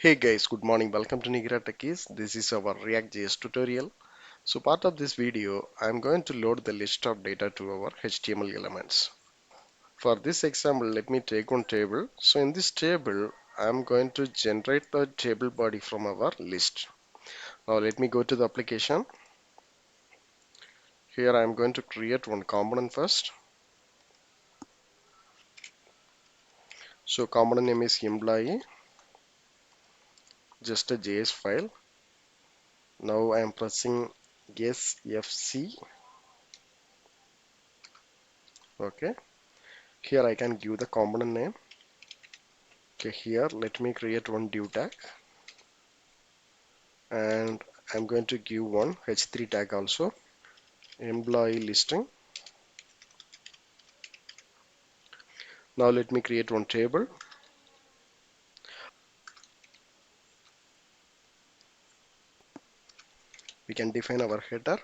Hey guys, good morning. Welcome to Nigra Techies. This is our reactjs tutorial. So part of this video, I'm going to load the list of data to our HTML elements. For this example, let me take one table. So in this table, I'm going to generate the table body from our list. Now let me go to the application. Here I'm going to create one component first. So component name is employee, just a JS file. Now I'm pressing SFC. Okay. Here I can give the component name. Okay, here let me create one div tag and I'm going to give one h3 tag also, employee listing. Now let me create one table. We can define our header.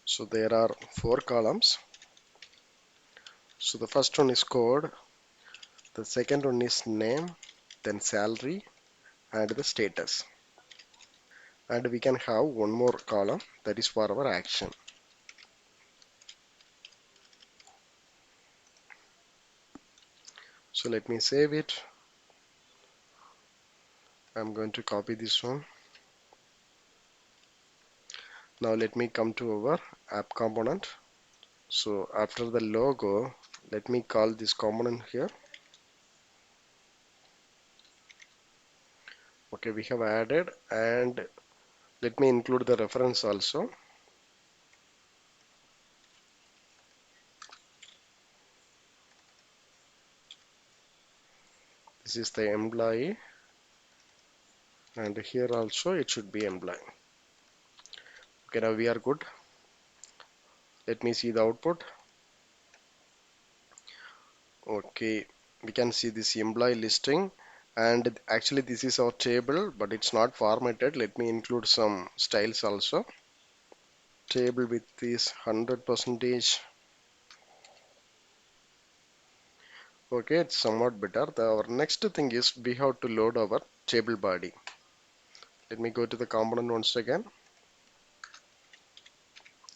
So there are 4 columns. So the first one is code, the second one is name, then salary and the status. And we can have one more column that is for our action. So let me save it. I'm going to copy this one. Now let me come to our app component. So after the logo, let me call this component here. Okay, we have added, and let me include the reference also. This is the employee, and here also it should be employee. Okay, now we are good. Let me see the output. Okay, we can see this employee listing, and actually this is our table, but it's not formatted. Let me include some styles also. Table width is 100%. Okay, it's somewhat better. Our next thing is we have to load our table body. Let me go to the component once again.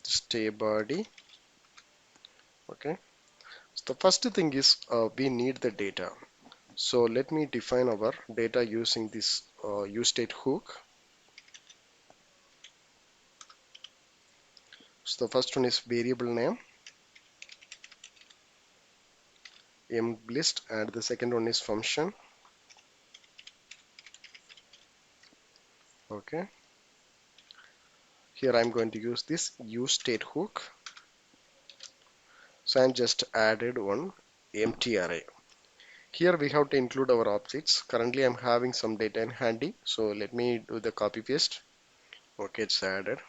Stay body. Okay. So the first thing is we need the data. So let me define our data using this usestate hook. So the first one is variable name, emplist, and the second one is function. Okay. Here I'm going to use this usestate hook. So I just added one empty array. Here we have to include our objects. Currently I'm having some data in handy, so let me do the copy paste. Okay, it's added.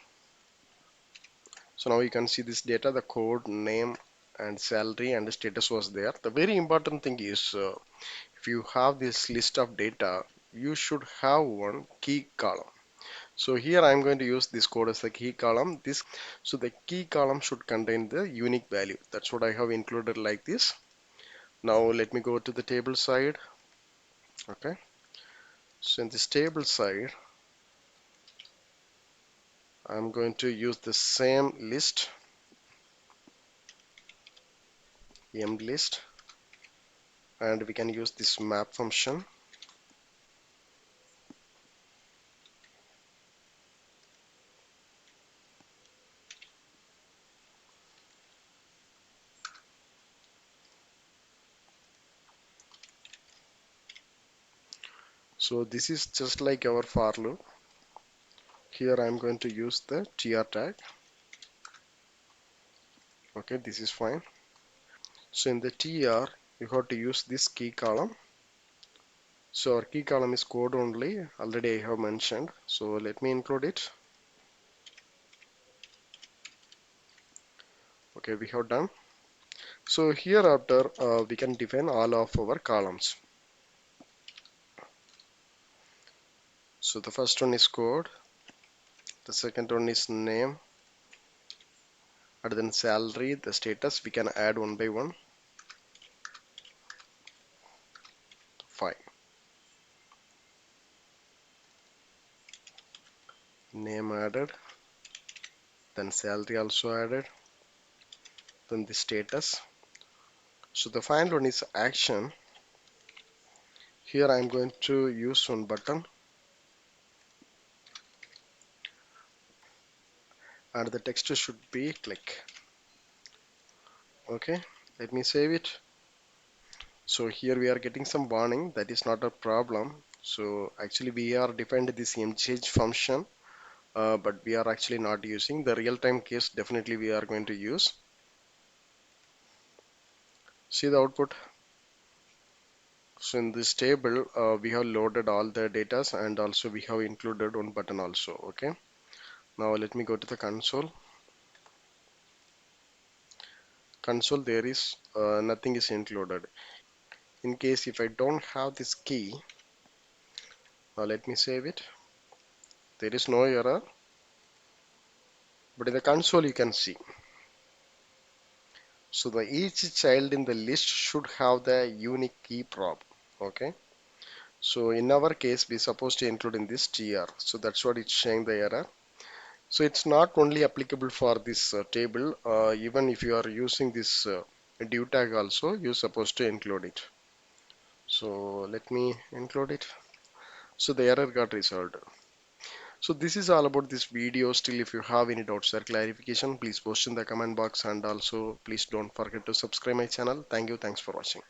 So now you can see this data, the code, name and salary and the status was there. The very important thing is if you have this list of data, you should have one key column. So here I'm going to use this code as the key column. So the key column should contain the unique value. That's what I have included like this. Now let me go to the table side. Okay. So in this table side, I'm going to use the same list, emlist, and we can use this map function. So this is just like our for loop. Here I'm going to use the tr tag. Okay, this is fine. So in the tr, you have to use this key column. So our key column is code only. Already I have mentioned. So let me include it. Okay, we have done. So here after we can define all of our columns. So the first one is code. The second one is name. And then salary, the status, we can add one by one. Fine. name added, then salary also added, then the status. So the final one is action. Here I'm going to use one button and the text should be click. Okay, let me save it. So here we are getting some warning. That is not a problem. So actually we are defined this mgh function, but we are actually not using the real-time case. Definitely we are going to use. See the output. So in this table, we have loaded all the data and also we have included one button also. Okay. Now let me go to the console. Console, there is nothing is included. In case if I don't have this key, now let me save it. There is no error, but in the console you can see. So the each child in the list should have the unique key prop. Okay. So in our case, we supposed to include in this tr. So that's what it's showing the error. So it's not only applicable for this table. Even if you are using this div tag also, you're supposed to include it. So let me include it. So the error got resolved. So this is all about this video. Still, if you have any doubts or clarification, please post in the comment box, and also please don't forget to subscribe my channel. Thank you. Thanks for watching.